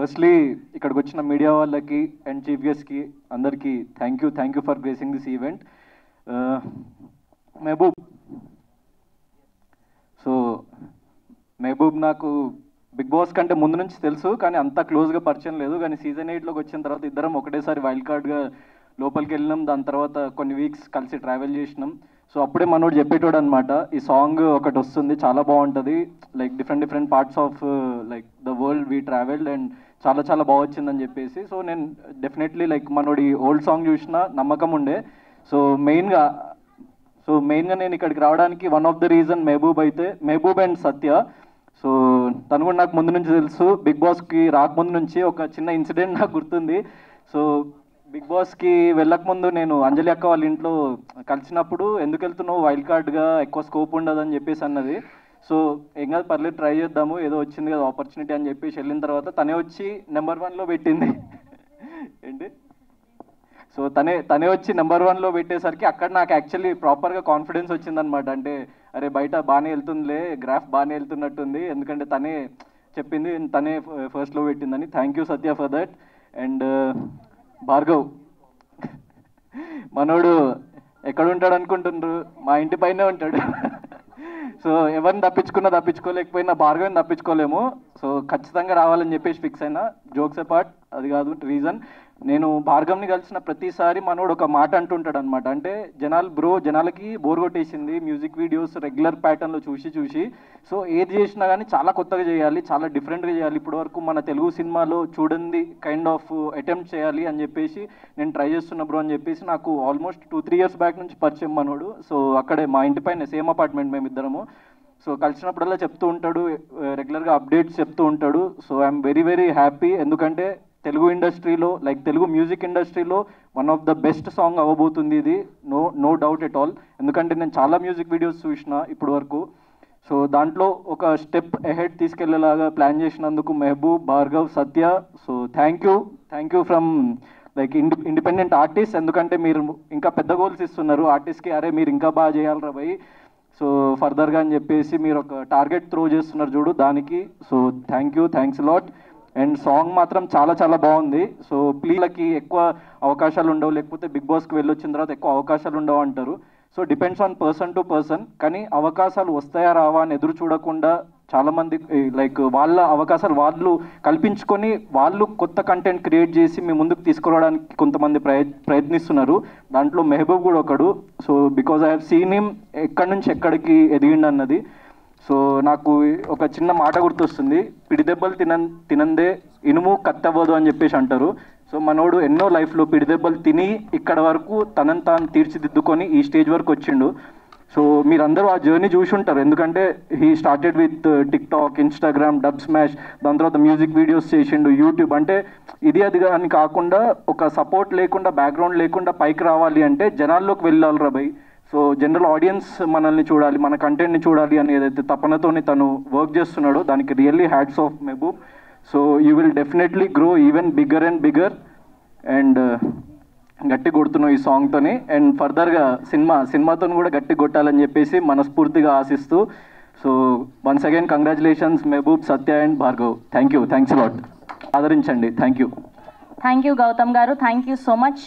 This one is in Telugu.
ఫస్ట్లీ ఇక్కడికి వచ్చిన మీడియా వాళ్ళకి అండ్ చీఫ్ గెస్ట్కి అందరికీ thank you for gracing this event. Mehboob నాకు బిగ్ బాస్ కంటే ముందు నుంచి తెలుసు, కానీ అంత క్లోజ్గా పరిచయం లేదు. కానీ సీజన్ 8లోకి వచ్చిన తర్వాత ఇద్దరం ఒకటేసారి వైల్డ్ కార్డ్గా లోపలికి వెళ్ళినాం. దాని తర్వాత కొన్ని వీక్స్ కలిసి ట్రావెల్ చేసినాం. సో అప్పుడే మనోడు చెప్పేటోడు అనమాట, ఈ సాంగ్ ఒకటి వస్తుంది చాలా బాగుంటుంది, like different parts of like the world we travelled and చాలా బాగా వచ్చిందని చెప్పేసి. సో నేను డెఫినెట్లీ లైక్ మనోడి ఓల్డ్ సాంగ్ చూసిన నమ్మకం ఉండే. సో మెయిన్గా నేను ఇక్కడికి రావడానికి one of the reason Mehboob and Satya. So తను కూడా నాకు ముందు నుంచి తెలుసు. బిగ్ బాస్కి రాకముందు నుంచి ఒక చిన్న ఇన్సిడెంట్ నాకు గుర్తుంది. సో బిగ్ బాస్కి వెళ్ళకముందు నేను అంజలి అక్క వాళ్ళ ఇంట్లో కలిసినప్పుడు, ఎందుకు వెళ్తున్నావు, వైల్డ్ కార్డ్గా ఎక్కువ స్కోప్ ఉండదని చెప్పేసి అన్నది. సో ఏం కాదు పర్లేదు ట్రై చేద్దాము, ఏదో వచ్చింది కదా ఆపర్చునిటీ అని చెప్పేసి వెళ్ళిన తర్వాత తనే వచ్చి నెంబర్ 1లో పెట్టింది. ఏంటి, సో తనే వచ్చి నెంబర్ 1లో పెట్టేసరికి అక్కడ నాకు యాక్చువల్లీ ప్రాపర్గా కాన్ఫిడెన్స్ వచ్చిందనమాట. అంటే అరే బయట బాగానే వెళ్తుందిలే, గ్రాఫ్ బాగానే వెళ్తున్నట్టుంది, ఎందుకంటే తనే చెప్పింది, తనే ఫస్ట్లో పెట్టిందని. Thank you Satya for that. And Bhargav మనోడు ఎక్కడ ఉంటాడు అనుకుంటుండ్రు, మా ఇంటి పైనే ఉంటాడు. సో ఎవరిని తప్పించుకోలేకపోయినా భార్గవ్ని తప్పించుకోలేము. సో ఖచ్చితంగా రావాలని చెప్పేసి ఫిక్స్ అయినా. జోక్స్ అపార్ట్, అది కాదు రీజన్. నేను భార్గవ్ని కలిసిన ప్రతిసారి మనోడు ఒక మాట అంటుంటాడు అనమాట. అంటే జనాలకి బోర్ కొట్టేసింది మ్యూజిక్ వీడియోస్ రెగ్యులర్ ప్యాటర్న్లో చూసి. సో ఏది చేసినా కానీ చాలా కొత్తగా చేయాలి, చాలా డిఫరెంట్గా చేయాలి, ఇప్పటి వరకు మన తెలుగు సినిమాలో చూడండి కైండ్ ఆఫ్ అటెంప్ట్ చేయాలి అని చెప్పేసి నేను ట్రై చేస్తున్నా బ్రో అని చెప్పేసి నాకు ఆల్మోస్ట్ 2-3 years బ్యాక్ నుంచి పరిచయం మనోడు. సో అక్కడే మా ఇంటి పైన సేమ్ అపార్ట్మెంట్ మేమిద్దరము. సో కలిసినప్పుడల్లా చెప్తూ ఉంటాడు, రెగ్యులర్గా అప్డేట్స్ చెప్తూ ఉంటాడు. సో ఐఎమ్ వెరీ హ్యాపీ, ఎందుకంటే తెలుగు ఇండస్ట్రీలో లైక్ తెలుగు మ్యూజిక్ ఇండస్ట్రీలో one of the best song అవ్వబోతుంది ఇది, నో డౌట్ ఎట్ ఆల్. ఎందుకంటే నేను చాలా మ్యూజిక్ వీడియోస్ చూసిన ఇప్పటి వరకు. సో దాంట్లో ఒక స్టెప్ అహెడ్ తీసుకెళ్లేలాగా ప్లాన్ చేసినందుకు Mehboob, Bhargav, Satya, so thank you from like independent artist. ఎందుకంటే మీరు ఇంకా పెద్ద గోల్స్ ఇస్తున్నారు ఆర్టిస్ట్కి, అరే మీరు ఇంకా బాగా చేయాలి భయ్, సో ఫర్దర్గా అని చెప్పేసి మీరు ఒక టార్గెట్ త్రో చేస్తున్నారు చూడు దానికి. So thanks lot. And song మాత్రం చాలా బాగుంది. సో ప్లీజ్లకి ఎక్కువ అవకాశాలు ఉండవు, లేకపోతే బిగ్ బాస్కి వెళ్ళొచ్చిన తర్వాత ఎక్కువ అవకాశాలు ఉండవు అంటారు. So depends on person to person. కానీ అవకాశాలు వస్తాయా రావా అని ఎదురు చూడకుండా చాలామంది లైక్ వాళ్ళ అవకాశాలు వాళ్ళు కల్పించుకొని వాళ్ళు కొత్త కంటెంట్ క్రియేట్ చేసి మీ ముందుకు తీసుకురావడానికి కొంతమంది ప్రయత్నిస్తున్నారు. దాంట్లో మెహబూబ్ కూడా ఒకడు. So because I have seen him ఎక్కడి నుంచి ఎక్కడికి ఎదిగిండు అన్నది. సో నాకు ఒక చిన్న మాట గుర్తొస్తుంది, పిడిదెబ్బలు తినందే ఇనుము కత్తవ్వదు అని చెప్పేసి అంటారు. సో మనోడు ఎన్నో లైఫ్లో పిడిదెబ్బలు తిని ఇక్కడ వరకు తనని తాను తీర్చిదిద్దుకొని ఈ స్టేజ్ వరకు వచ్చిండు. సో మీరందరూ ఆ జర్నీ చూసి ఉంటారు, ఎందుకంటే he started with TikTok, Instagram, dub smash, దాని తర్వాత మ్యూజిక్ వీడియోస్ చేసిండు, యూట్యూబ్. అంటే ఇది అది అని కాకుండా ఒక సపోర్ట్ లేకుండా, బ్యాక్గ్రౌండ్ లేకుండా పైకి రావాలి అంటే జనాల్లోకి వెళ్ళాలి రా భయ్. సో జనరల్ ఆడియన్స్ మనల్ని చూడాలి, మన కంటెంట్ని చూడాలి అని ఏదైతే తపనతోని తను వర్క్ చేస్తున్నాడో దానికి really hats off Mehboob. So you will definitely grow even bigger and bigger. And గట్టి కొడుతున్నావు ఈ సాంగ్తోని. అండ్ ఫర్దర్గా సినిమాతో కూడా గట్టి కొట్టాలని చెప్పేసి మనస్ఫూర్తిగా ఆశిస్తూ. So once again congratulations Mehboob, Satya and Bhargav. Thanks lot. ఆదరించండి. థ్యాంక్ యూ గౌతమ్ గారు, థ్యాంక్ యూ సో మచ్.